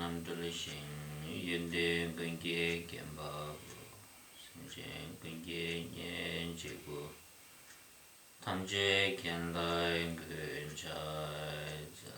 namdalishin yende genge gemba sinjen genge nyen jegu tamje genlai gunjai za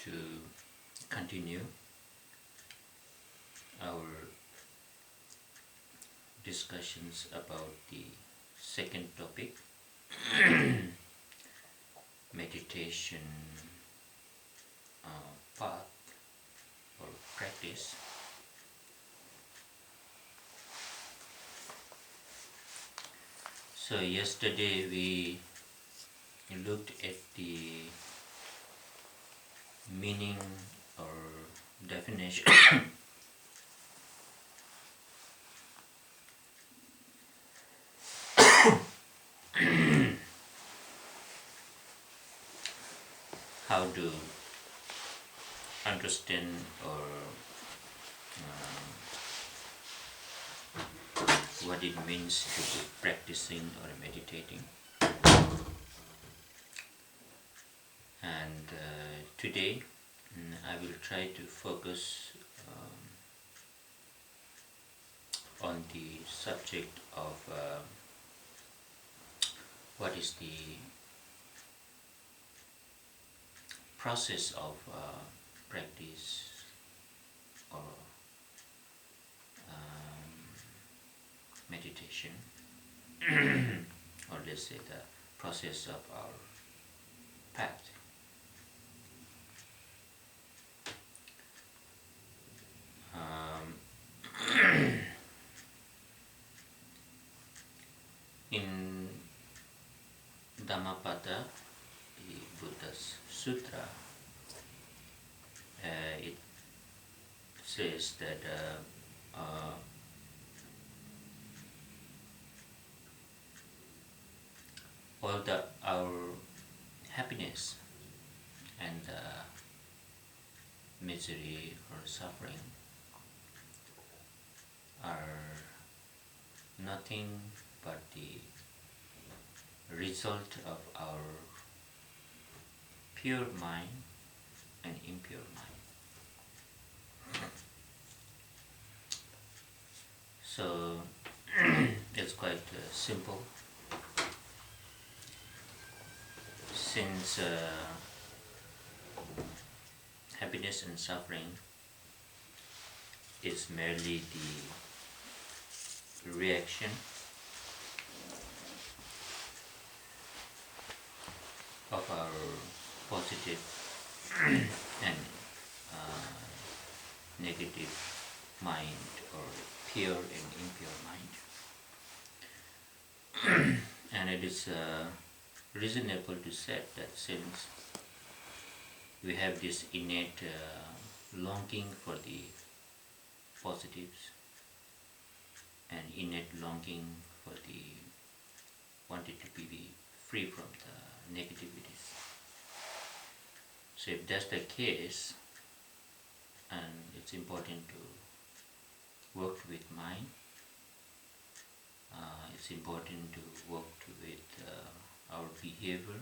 to continue our discussions about the second topic, meditation path or practice. So yesterday we looked at the meaning or definition how to understand or what it means to be practicing or meditating. And today I will try to focus on the subject of what is the process of practice or meditation or let's say the process of our path. In Dhammapada, the Buddha's Sutra, it says that our happiness and misery or suffering are nothing but the result of our pure mind and impure mind. So it's quite simple. Since happiness and suffering is merely the reaction of our positive and negative mind or pure and impure mind. And it is reasonable to say that since we have this innate longing for the positives and innate longing for the wanted to be free from the negativities. So if that's the case, and it's important to work with mind, it's important to work with our behavior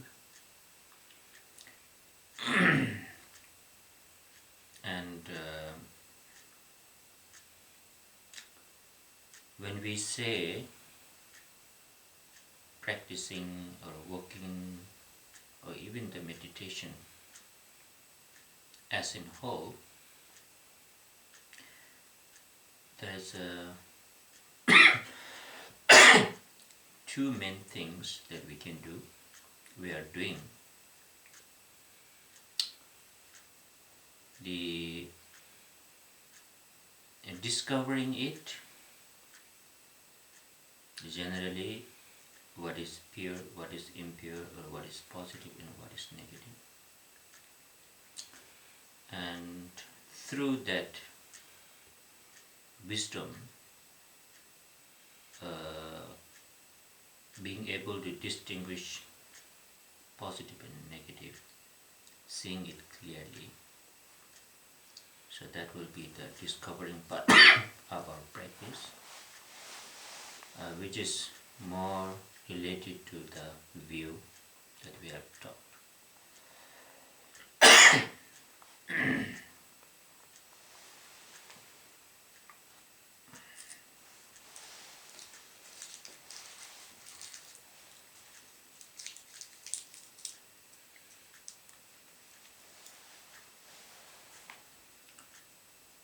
and when we say practicing or working or even the meditation as in whole, there's two main things that we can do, we are doing the discovering it, generally what is pure, what is impure, or what is positive and what is negative. And through that wisdom, being able to distinguish positive and negative, seeing it clearly, so that will be the discovering part of our practice, which is more related to the view that we have taught.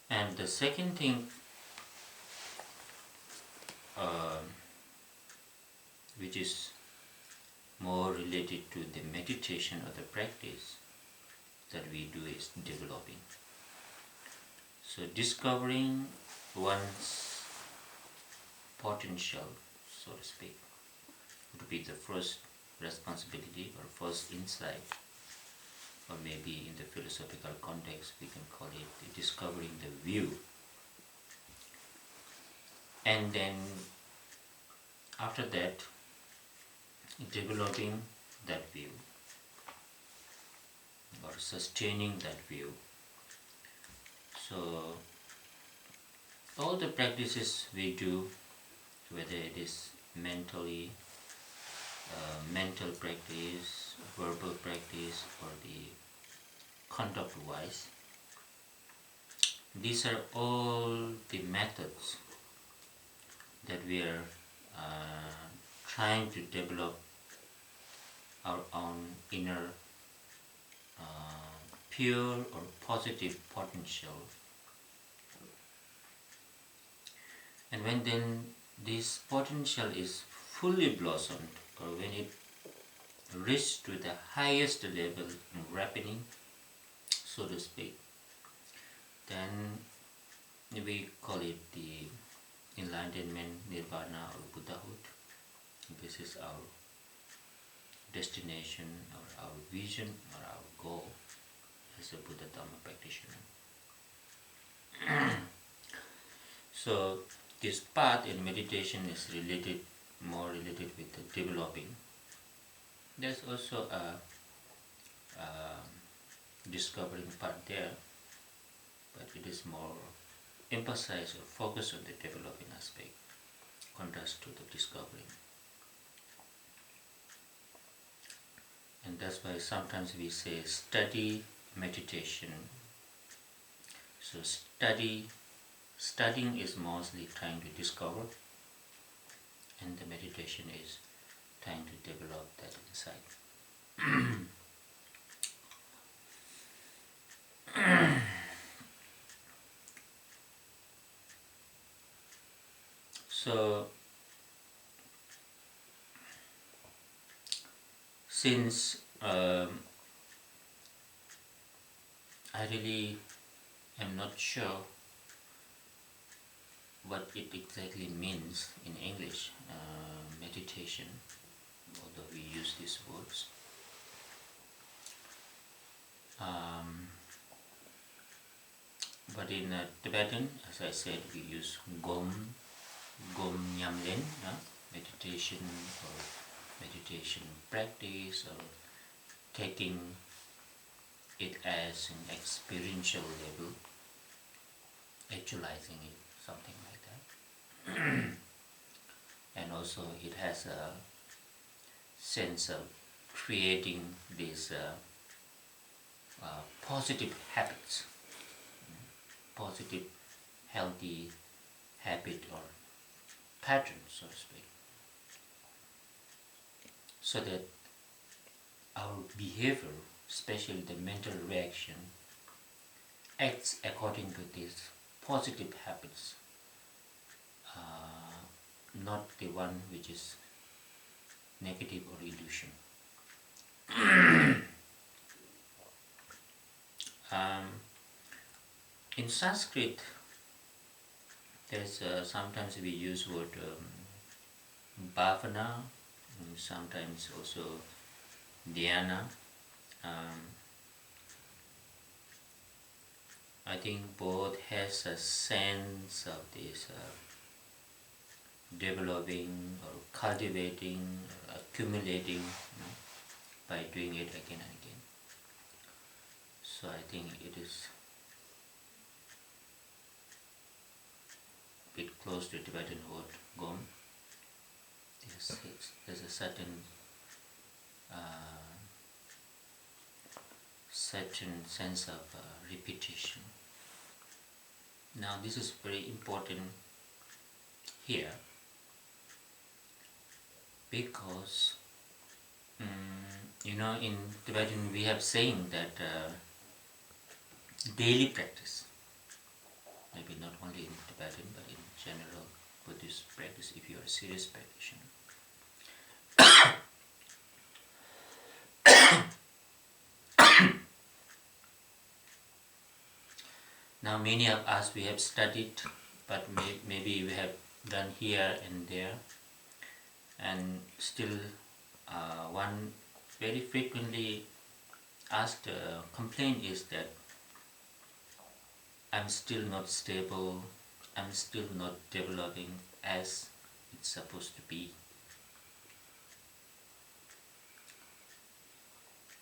And the second thing, which is more related to the meditation or the practice that we do, is developing. So discovering one's potential, so to speak, would be the first responsibility or first insight, or maybe in the philosophical context we can call it the discovering the view. And then after that, developing that view or sustaining that view. So all the practices we do, whether it is mental practice, verbal practice, or the conduct wise, these are all the methods that we are trying to develop our own inner pure or positive potential. And when then this potential is fully blossomed, or when it reaches to the highest level in ripening, so to speak, then we call it the enlightenment, nirvana, or Buddhahood. This is our destination, or our vision, or our goal as a Buddha Dhamma practitioner. So this path in meditation is more related with the developing. There's also a discovering part there, but it is more emphasized or focused on the developing aspect, contrast to the discovering. And that's why sometimes we say study meditation. So studying is mostly trying to discover, and the meditation is trying to develop that insight. So since I really am not sure what it exactly means in English, meditation, although we use these words. But in Tibetan, as I said, we use Gom Nyamlen, meditation or meditation practice, or taking it as an experiential level, actualizing it, something like that. And also it has a sense of creating these positive habits, positive, healthy habit or pattern, so to speak, so that our behavior, especially the mental reaction, acts according to these positive habits, not the one which is negative or illusion. In Sanskrit, there's sometimes we use word bhavana, and sometimes also dhyana. Um, I think both has a sense of this developing or cultivating, or accumulating, by doing it again and again. So I think it is a bit close to Tibetan word gom. There's a certain sense of repetition. Now this is very important here because in Tibetan we have saying that daily practice, maybe not only in Tibetan but in general Buddhist practice, if you are a serious practitioner, now many of us we have studied, but maybe we have done here and there, and still one very frequently asked complaint is that I'm still not stable, I'm still not developing as it's supposed to be.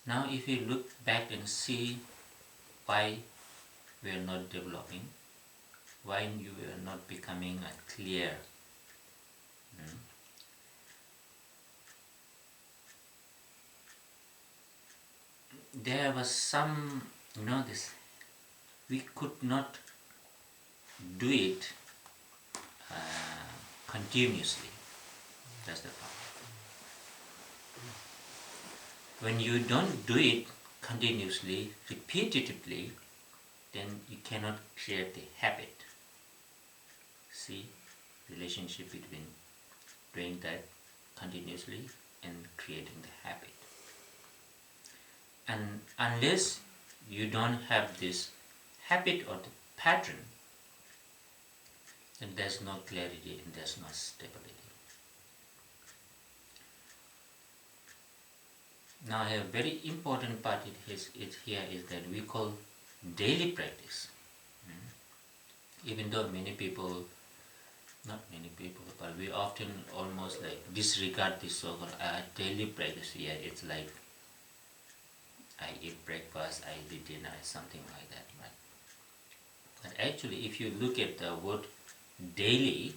Now if you look back and see why we are not developing, why you are not becoming clear, there was some, this, we could not do it continuously. That's the problem. When you don't do it continuously, repetitively, then you cannot create the habit. See, relationship between doing that continuously and creating the habit. And unless you don't have this habit or the pattern, then there's no clarity and there's no stability. Now a very important part here is that we call daily practice. Even though many people, not many people, but we often almost like disregard this so-called daily practice. Yeah, it's like I eat breakfast, I eat dinner, something like that, right? But actually, if you look at the word daily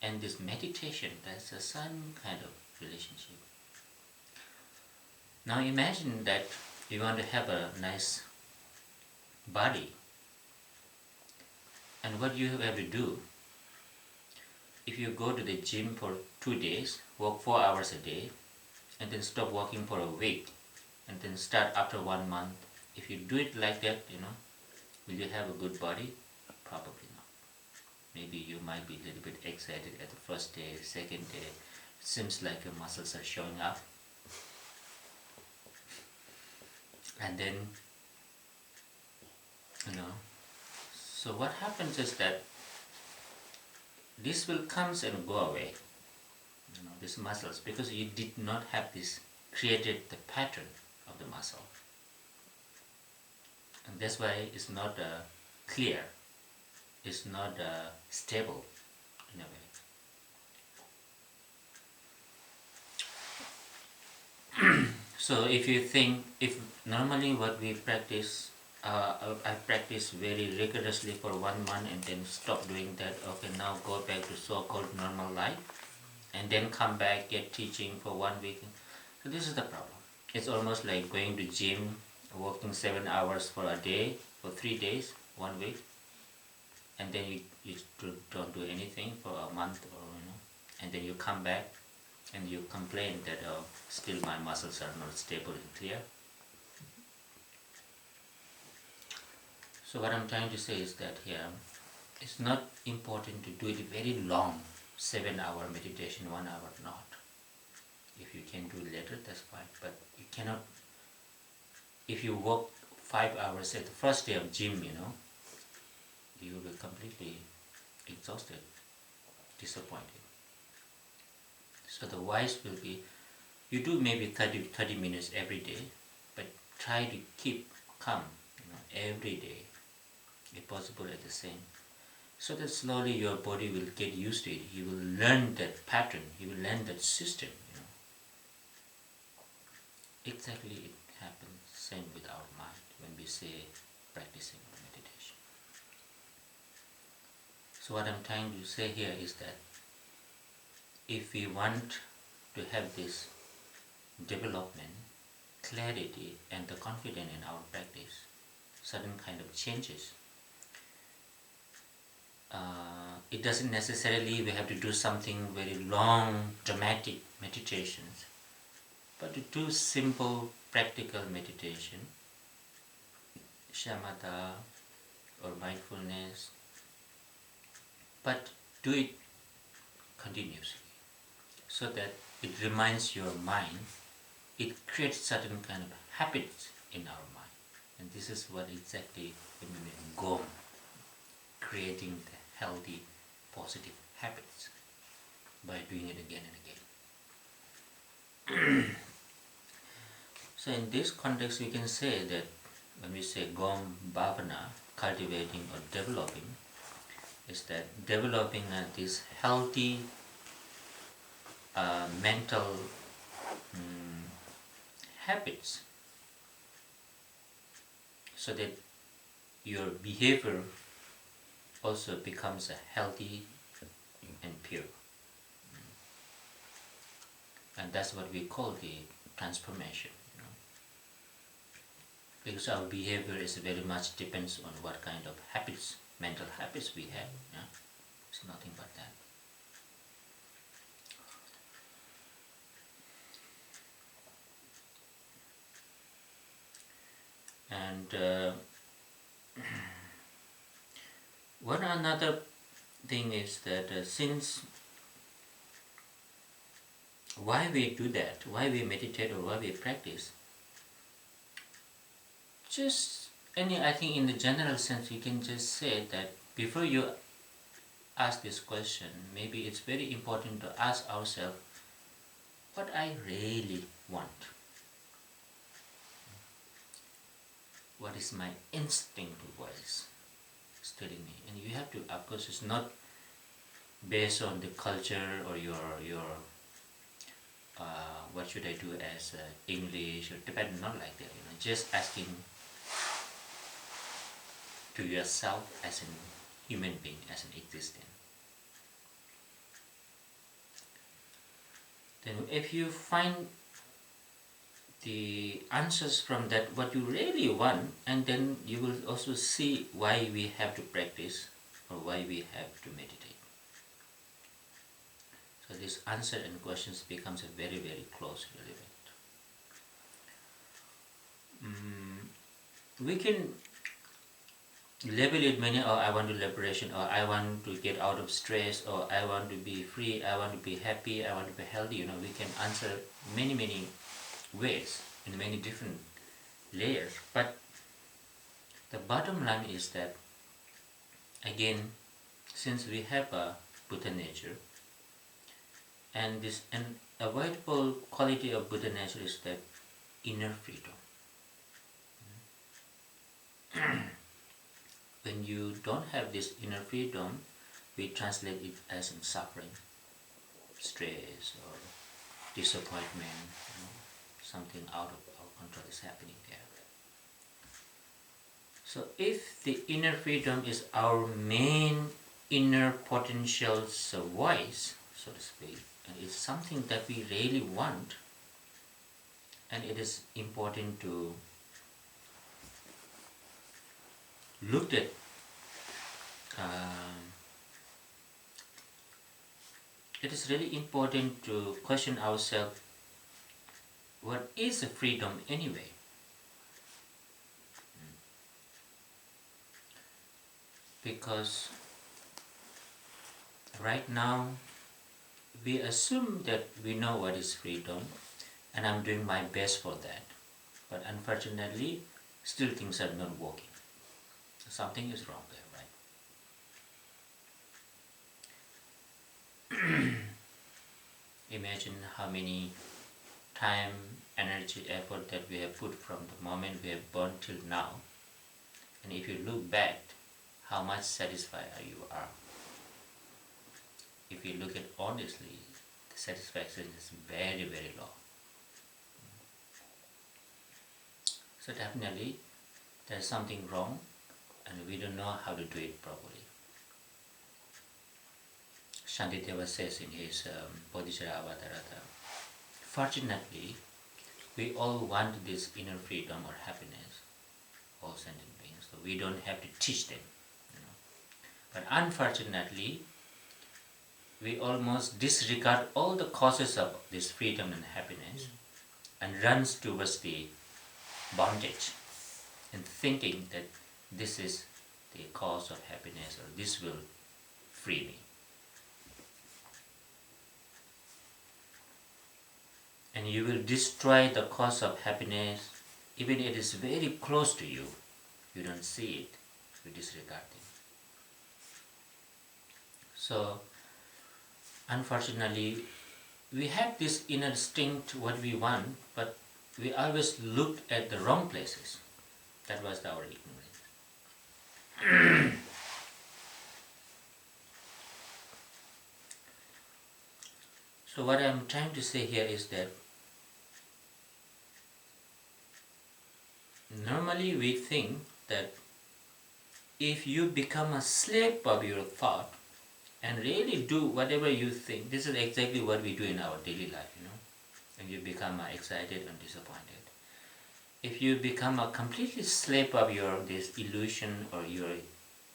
and this meditation, there's some kind of relationship. Now imagine that you want to have a nice body, and what you have to do, if you go to the gym for 2 days, work 4 hours a day, and then stop working for a week, and then start after 1 month, if you do it like that, will you have a good body? Probably not. Maybe you might be a little bit excited at the first day, second day, it seems like your muscles are showing up. And then, so what happens is that this will come and go away, these muscles, because you did not have this, created the pattern of the muscle. And that's why it's not clear, it's not stable in a way. So if you think, if normally what we practice, I practice very rigorously for 1 month and then stop doing that, okay, now go back to so-called normal life, and then come back, get teaching for 1 week. So this is the problem. It's almost like going to gym, working 7 hours for a day, for 3 days, 1 week, and then you don't do anything for a month, or and then you come back and you complain that still my muscles are not stable and clear. So what I'm trying to say is that here, it's not important to do it very long, 7-hour meditation, 1 hour, not. If you can do it later, that's fine, but you cannot, if you work 5 hours at the first day of gym, you will be completely exhausted, disappointed. So the wise will be, you do maybe 30 minutes every day, but try to keep calm, every day, if possible at the same. So that slowly your body will get used to it. You will learn that pattern. You will learn that system. Exactly, it happens same with our mind when we say practicing meditation. So what I'm trying to say here is that if we want to have this development, clarity, and the confidence in our practice, certain kind of changes, it doesn't necessarily we have to do something very long, dramatic meditations, but to do simple, practical meditation, shamatha or mindfulness, but do it continuously so that it reminds your mind, it creates certain kind of habits in our mind. And this is what exactly we mean Gom, creating the healthy, positive habits by doing it again and again. So in this context, we can say that when we say Gom Bhavana, cultivating or developing, is that developing these healthy mental habits so that your behavior also becomes healthy and pure. And that's what we call the transformation. Because our behavior is very much depends on what kind of habits, mental habits we have. It's nothing but that. And one another thing is that since why we do that, why we meditate or why we practice, just I think in the general sense you can just say that before you ask this question, maybe it's very important to ask ourselves what I really want. What is my instinctive voice is telling me? And you have to, of course, it's not based on the culture or your what should I do as English or Tibetan, not like that. Just asking to yourself as a human being, as an existence. Then if you find the answers from that, what you really want, and then you will also see why we have to practice or why we have to meditate. So this answer and questions becomes a very, very close relevant. We can label it many, I want to liberation, or I want to get out of stress, or I want to be free, I want to be happy, I want to be healthy. We can answer many, many ways in many different layers. But the bottom line is that, again, since we have a Buddha nature, and this unavoidable quality of Buddha nature is that inner freedom. When you don't have this inner freedom, we translate it as in suffering, stress, or disappointment. Something out of our control is happening there. So if the inner freedom is our main inner potential's voice, so to speak, and it's something that we really want, and it is important to look at it is really important to question ourselves, what is freedom anyway? Because right now we assume that we know what is freedom, and I'm doing my best for that, but unfortunately still things are not working. Something is wrong there, right? Imagine how many time, energy, effort that we have put from the moment we have born till now. And if you look back, how much satisfied you are. If you look at honestly, the satisfaction is very, very low. So definitely, there's something wrong and we don't know how to do it properly. Shantideva says in his Bodhisattva Avatarata, fortunately, we all want this inner freedom or happiness, all sentient beings, so we don't have to teach them. But unfortunately, we almost disregard all the causes of this freedom and happiness and runs towards the bondage and thinking that this is the cause of happiness or this will free me. And you will destroy the cause of happiness even it is very close to you. You don't see it, you disregard it. So unfortunately, we have this inner instinct what we want, but we always looked at the wrong places. That was our ignorance. So what I am trying to say here is that normally we think that if you become a slave of your thought and really do whatever you think, this is exactly what we do in our daily life, and you become excited and disappointed. If you become a completely slave of this illusion or your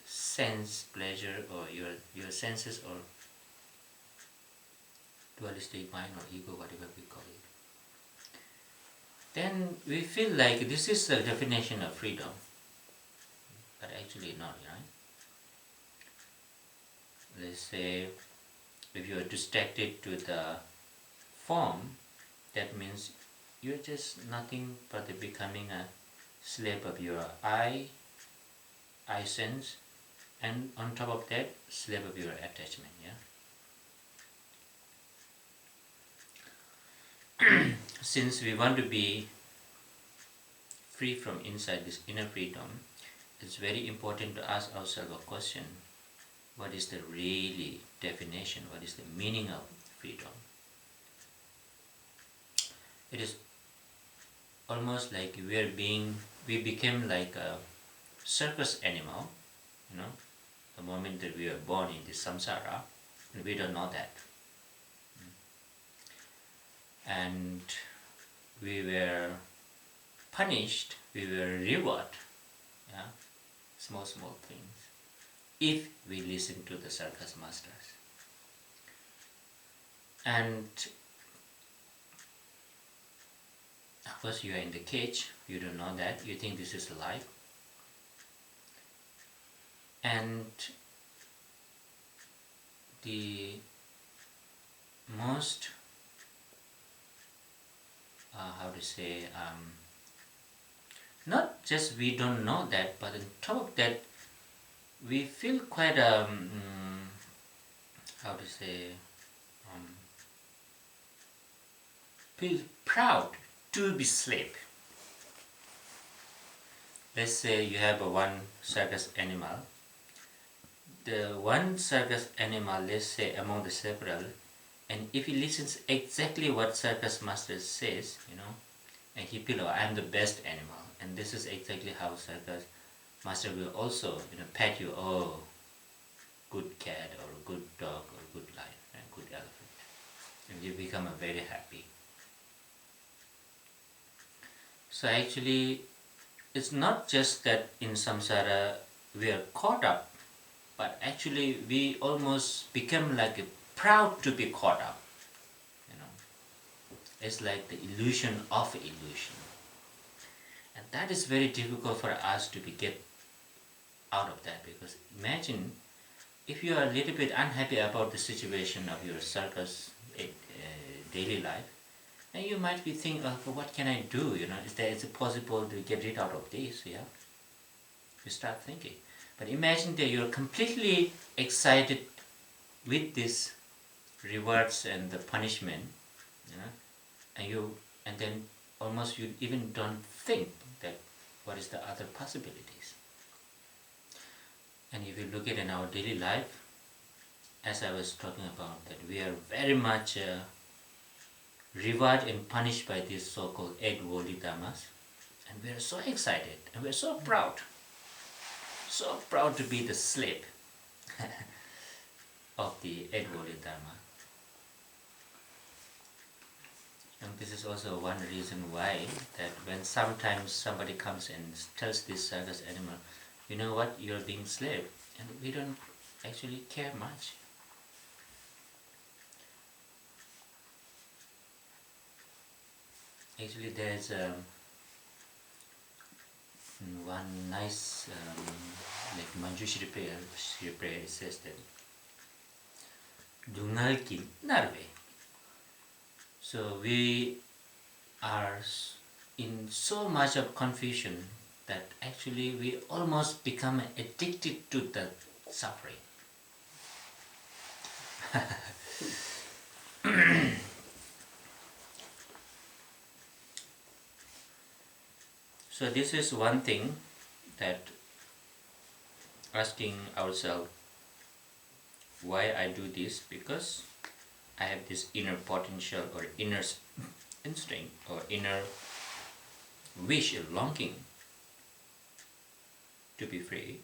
sense pleasure or your senses or dualistic mind or ego, whatever we call it, then we feel like this is the definition of freedom, but actually not, right? Let's say if you are distracted to the form, that means you're just nothing but becoming a slave of your eye sense, and on top of that, slave of your attachment, Since we want to be free from inside this inner freedom, it's very important to ask ourselves a question. What is the really definition? What is the meaning of freedom? It is almost like we became like a circus animal, the moment that we were born in this samsara, and we don't know that. And we were punished, we were rewarded, small things, if we listen to the circus masters. And of course you are in the cage, you don't know that, you think this is life. And the most not just we don't know that, but on top of that, we feel quite feel proud to be slave. Let's say you have one circus animal. The one circus animal, let's say among the several, and if he listens exactly what circus master says, and he feel, I am the best animal, and this is exactly how circus master will also, pat you, oh, good cat or good dog or good lion and good elephant, and you become very happy. So actually, it's not just that in samsara we are caught up, but actually we almost become like proud to be caught up. It's like the illusion of illusion. And that is very difficult for us to get out of that, because imagine if you are a little bit unhappy about the situation of your circus daily life, and you might be thinking, what can I do? Is it possible to get rid out of this? You start thinking. But imagine that you're completely excited with this rewards and the punishment, you know, and then almost you even don't think that what is the other possibilities. And if you look at in our daily life, as I was talking about, that we are very much rewarded and punished by these so-called eight worldly dharmas, and we are so excited and we are so proud to be the slave of the eight worldly dharma. And this is also one reason why that when sometimes somebody comes and tells this circus animal, you know what, you're being slave, and we don't actually care much. Actually, there's one nice, like Manjushri prayer says that Dungalki Narve. So we are in so much of confusion that actually we almost become addicted to the suffering. So this is one thing, that asking ourselves why I do this, because I have this inner potential or inner instinct or inner wish or longing to be free.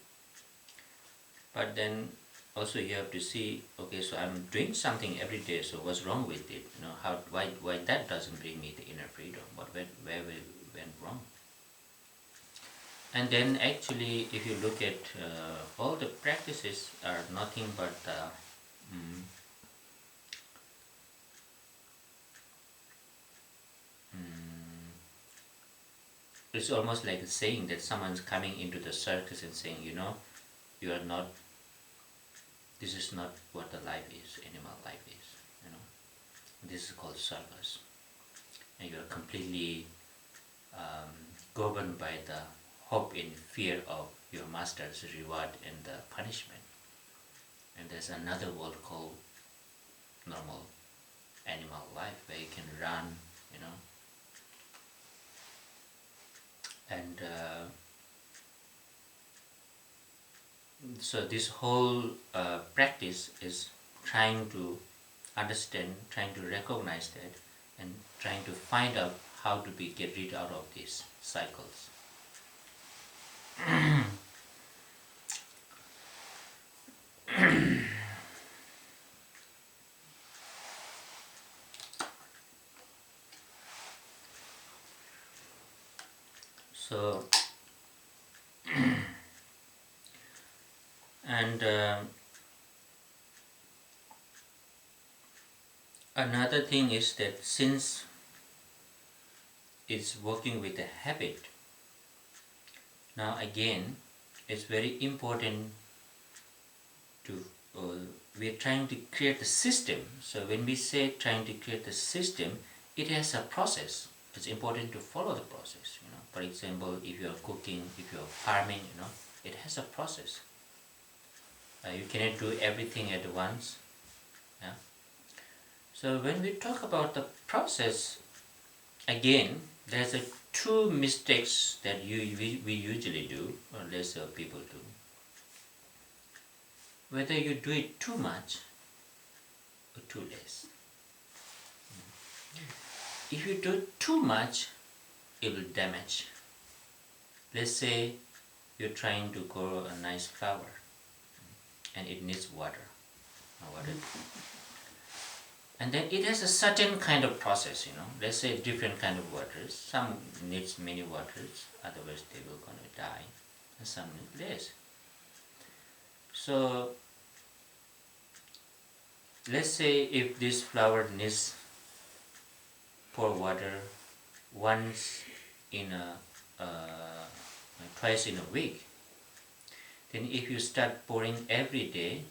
But then also you have to see, okay, so I'm doing something every day, so what's wrong with it? You know, why that doesn't bring me the inner freedom? Where we went wrong? And then actually, if you look at all the practices are nothing but it's almost like saying that someone's coming into the circus and saying, you know, you are not, this is not what the life is, animal life is, you know. This is called circus. And you are completely governed by the hope and fear of your master's reward and the punishment. And there's another world called normal animal life, where you can run, you know. And so this whole practice is trying to understand, trying to recognize that, and trying to find out how to get rid out of these cycles. So and another thing is that since it's working with a habit, now again it's very important to we're trying to create a system. So when we say trying to create a system, it has a process. It's important to follow the process, you know. For example, if you're cooking, if you're farming, you know, it has a process. You cannot do everything at once. Yeah? So when we talk about the process, again, there's two mistakes that we usually do, or less people do. Whether you do it too much or too less. If you do too much, it will damage. Let's say you're trying to grow a nice flower and it needs water. And then it has a certain kind of process, you know. Let's say different kind of waters. Some needs many waters, otherwise they will gonna die, and some need less. So let's say if this flower needs pour water once in twice in a week, then if you start pouring every day,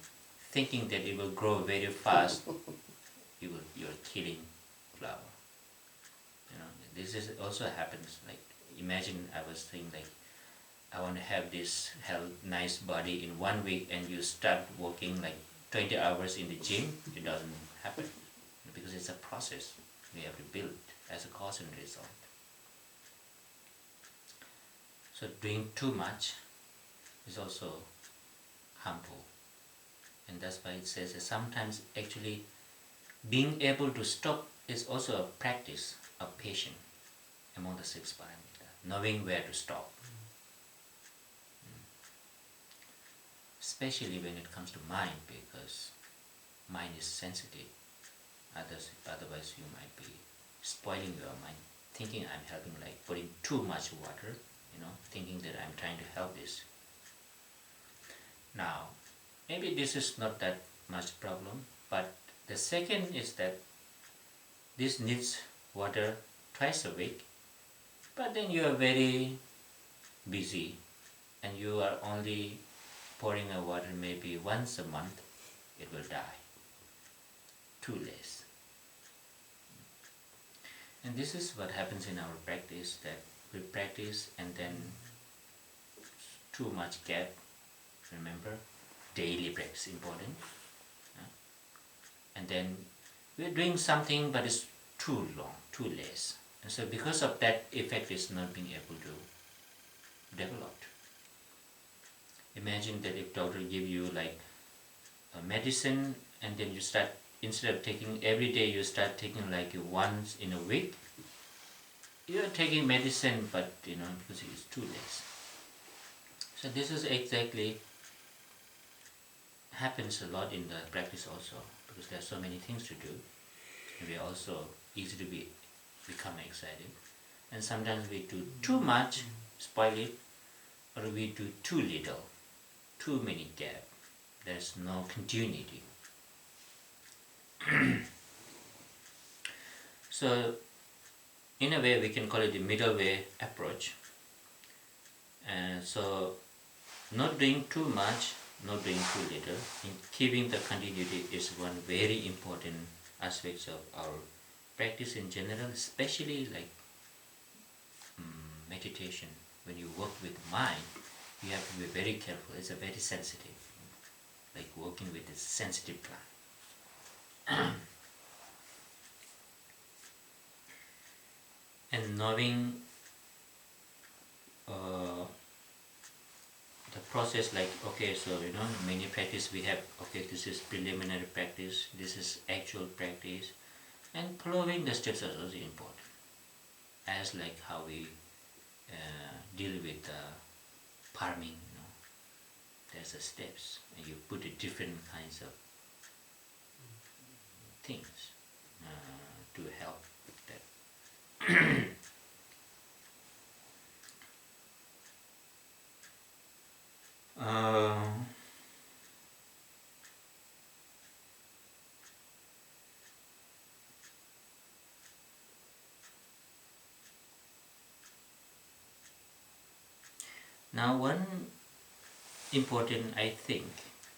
thinking that it will grow very fast, you're killing flower. You know, this is also happens. Like, imagine I was thinking like, I want to have this nice body in 1 week, and you start working like 20 hours in the gym, it doesn't happen, because it's a process we have to build as a cause and result. So doing too much is also harmful, and that's why it says that sometimes actually being able to stop is also a practice of patience among the 6 parameters, knowing where to stop. Especially when it comes to mind, because mind is sensitive. Otherwise you might be spoiling your mind, thinking I'm helping, like putting too much water, thinking that I'm trying to help this. Now, maybe this is not that much problem, but the second is that this needs water twice a week, but then you are very busy and you are only pouring a water maybe once a month, it will die. Too less. And this is what happens in our practice, that we practice and then too much gap. Remember, daily practice important. And then we're doing something but it's too long, too less. And so because of that, effect is not being able to develop. Imagine that if doctor give you like a medicine, and then you start, instead of taking every day, you start taking like once in a week. You're taking medicine, but because it's too less. So this is exactly happens a lot in the practice also, because there are so many things to do, and we are also easy to become excited, and sometimes we do too much, spoil it, or we do too little, too many gap. There's no continuity. So in a way we can call it the middle way approach. And so not doing too much, not doing too little, in keeping the continuity is one very important aspect of our practice in general, especially like meditation. When you work with mind, you have to be very careful. It's a very sensitive, like working with a sensitive plant. And knowing the process, like, okay, so many practice we have, okay, this is preliminary practice, this is actual practice, and following the steps is also important, as like how we deal with farming. There's the steps, and you put different kinds of things to help that. Now one important, I think,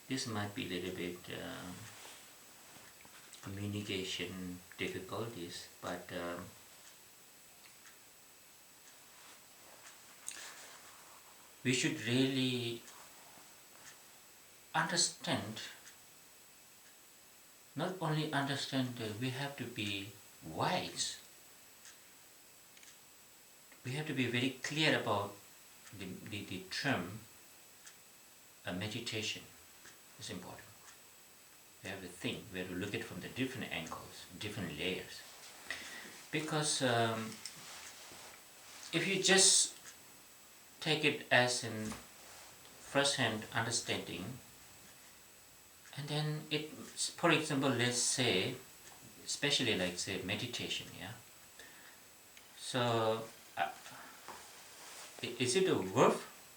this might be a little bit communication difficulties, but we should really understand, not only understand, we have to be wise. We have to be very clear about the term meditation is important. We have to think, we have to look at it from the different angles, different layers. Because if you just take it as in first-hand understanding, and then it, for example, let's say, especially like say meditation, yeah. So, is it a verb,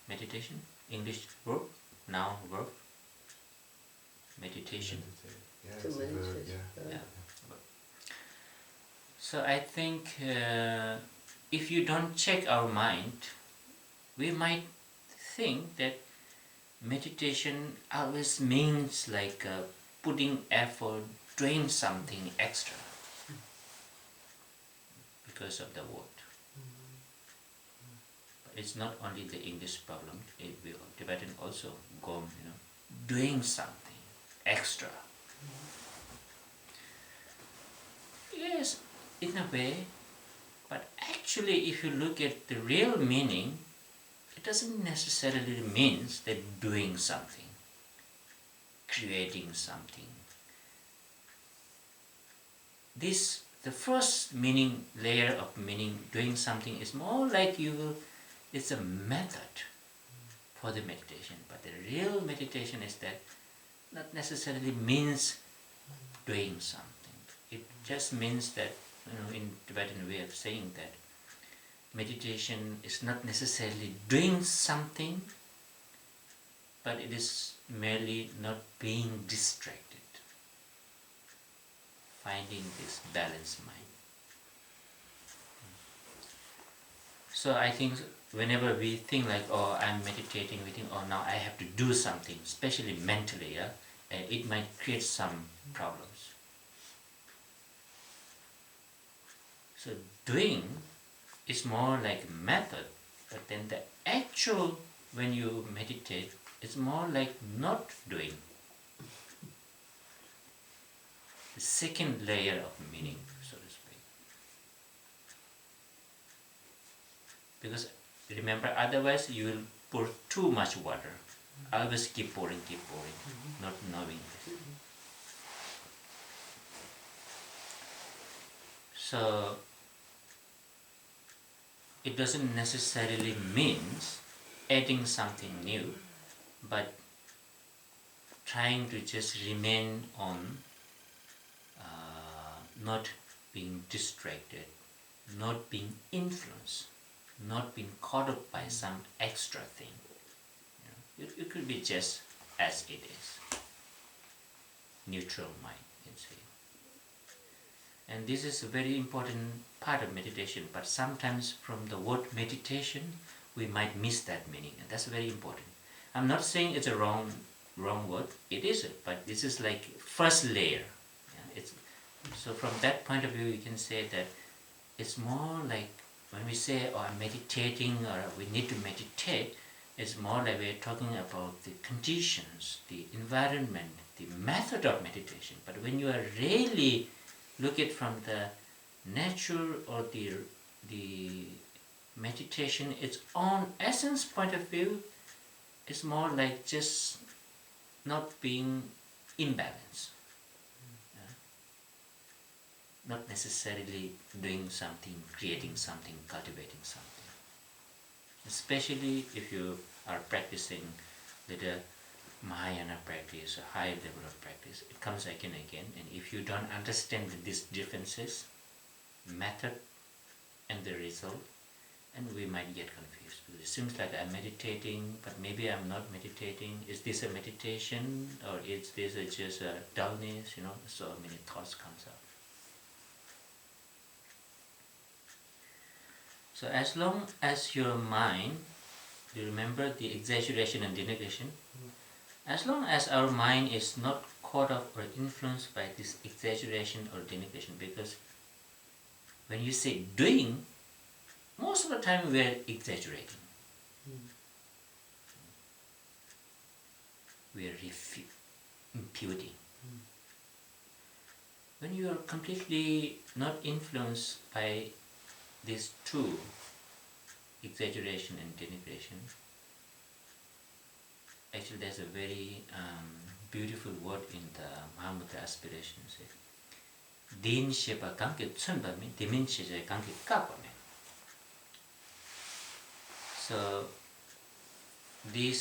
meditation? English verb, noun, verb? Meditation. Yeah, it's a verb, yeah. So I think if you don't check our mind, we might think that meditation always means like putting effort, doing something extra because of the word. But it's not only the English problem, Tibetan also Gom, doing something extra. in a way, but actually if you look at the real meaning, it doesn't necessarily mean that doing something, creating something. The first meaning, layer of meaning, doing something, is more like it's a method for the meditation. But the real meditation is that not necessarily means doing something. It just means that, in Tibetan way of saying that, meditation is not necessarily doing something, but it is merely not being distracted, finding this balanced mind. So I think whenever we think like, oh, I'm meditating, we think, oh, now I have to do something, especially mentally, yeah, it might create some problems. So doing is more like a method, but then the actual, when you meditate, it's more like not doing. The second layer of meaning, so to speak. Because remember, otherwise you will pour too much water. Always keep pouring, not knowing this. So it doesn't necessarily mean adding something new, but trying to just remain on not being distracted, not being influenced, not being caught up by some extra thing. It could be just as it is. Neutral mind, you can say. And this is a very important part of meditation, but sometimes from the word meditation, we might miss that meaning, and that's very important. I'm not saying it's a wrong word, it isn't, but this is like first layer. Yeah? So from that point of view, you can say that it's more like when we say, oh, I'm meditating, or we need to meditate, it's more like we're talking about the conditions, the environment, the method of meditation. But when you are really look at from the nature or the meditation, its own essence point of view, it's more like just not being imbalanced. Not necessarily doing something, creating something, cultivating something. Especially if you are practicing the Mahayana practice, a high level of practice, it comes again and again. And if you don't understand these differences, method and the result, and we might get confused. Because it seems like I'm meditating, but maybe I'm not meditating. Is this a meditation, or is this just a dullness? So many thoughts comes up. So as long as your mind, you remember the exaggeration and denegation, as long as our mind is not caught up or influenced by this exaggeration or denegation, because when you say doing, most of the time we are exaggerating. We are imputing. When you are completely not influenced by these two, exaggeration and denigration, actually there's a very beautiful word in the Mahamudra aspirations. Din sheba kanki tsunba mi, dimin sheja kanki kapa mi. So the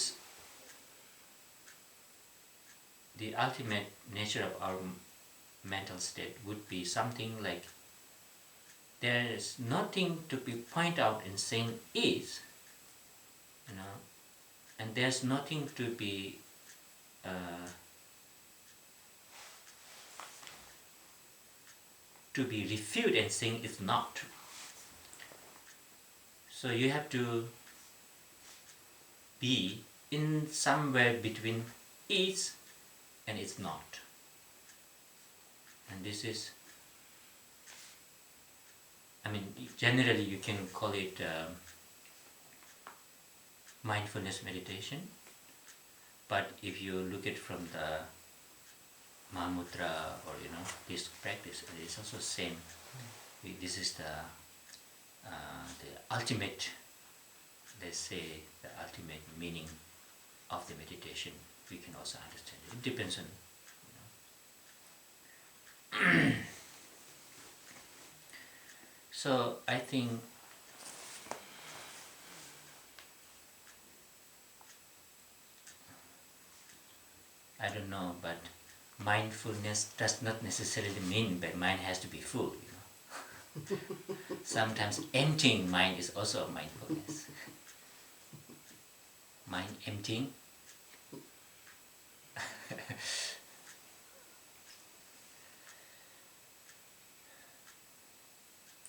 ultimate nature of our mental state would be something like there is nothing to be pointed out in saying is, and there's nothing to be refuted and saying it's not. So you have to be in somewhere between is and it's not. And this is, generally you can call it mindfulness meditation, but if you look at from the Mahamudra or this practice, it's also same. this is the ultimate, let's say, the ultimate meaning of the meditation. We can also understand it. It depends on, So I think I don't know, but mindfulness does not necessarily mean that mind has to be full. Sometimes emptying mind is also mindfulness. Mind emptying.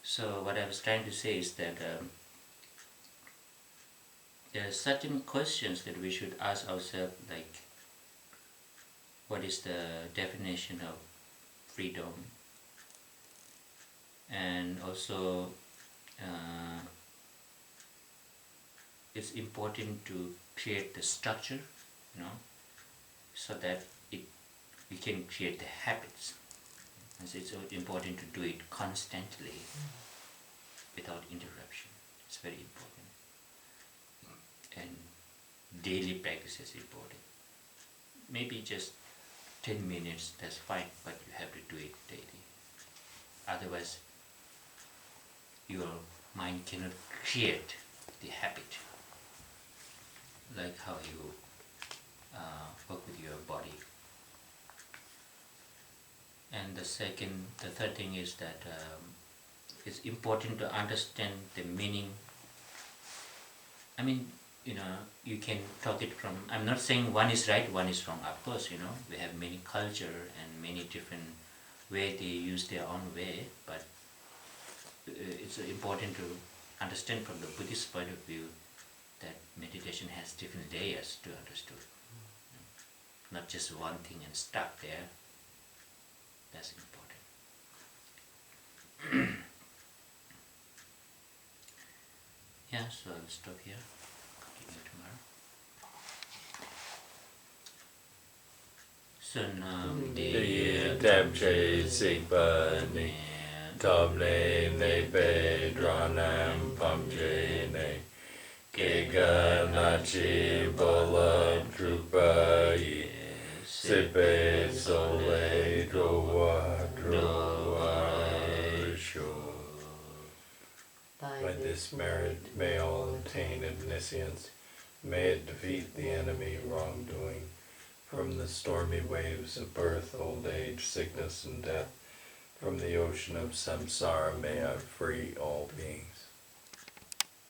So what I was trying to say is that there are certain questions that we should ask ourselves, like, what is the definition of freedom? And also it's important to create the structure, so that we can create the habits. And so it's important to do it constantly without interruption. It's very important. And daily practice is important. Maybe just 10 minutes, that's fine, but you have to do it daily. Otherwise, your mind cannot create the habit, like how you work with your body. And the third thing is that it's important to understand the meaning. I mean, you can talk it from, I'm not saying one is right, one is wrong. Of course, we have many culture and many different ways they use their own way, but it's important to understand from the Buddhist point of view that meditation has different layers to understand. Not just one thing and stuck there. That's important. Yeah, so I'll stop here. Continue tomorrow. Sunam Di Dabche Sikpa Table Nepe Dranam Pamje Ne Giga Nachi Bola Drupa Sipe Sole Droa Sho. By this merit may all obtain omniscience, may it defeat the enemy wrongdoing. From the stormy waves of birth, old age, sickness, and death, from the ocean of samsara may I free all beings.